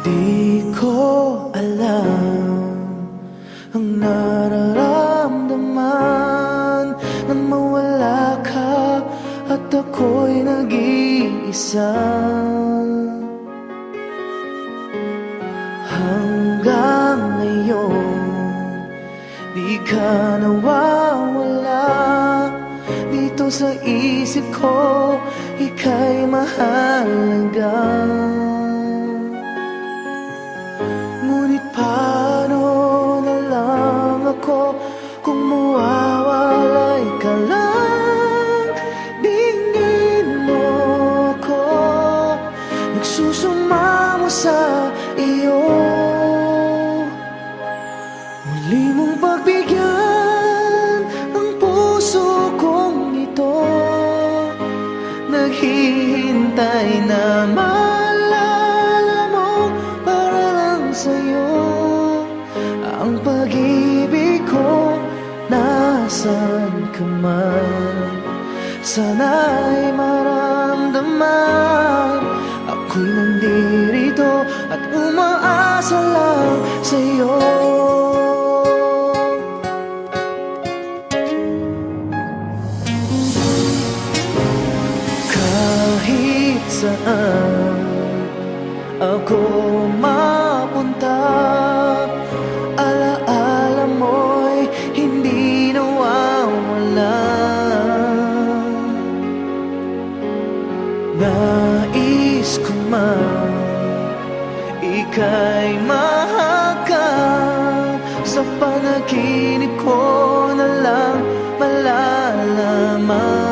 Di ko alam ang nararamdaman nang mawala ka at ako'y nag-iisa. Hanggang ngayon, di ka nawawala dito sa isip ko, ika'y mahalaga. Ngunit paano na lang ako kung mawawalay ka lang? Tingin mo ko, nagsusumamo sa iyo. Muli mong pagbigyan ang puso kong ito, naghihintay na maalala mo para lang sa'yo ang pag-ibig ko. Nasaan ka man, sana'y maramdaman ako'y nandirito at umaasa lang sa'yo. Kahit saan ako mapunta, alaala mo'y hindi nawawala. Nais ko man ika'y mahagkan, sa panaginip ko na lang malalaman.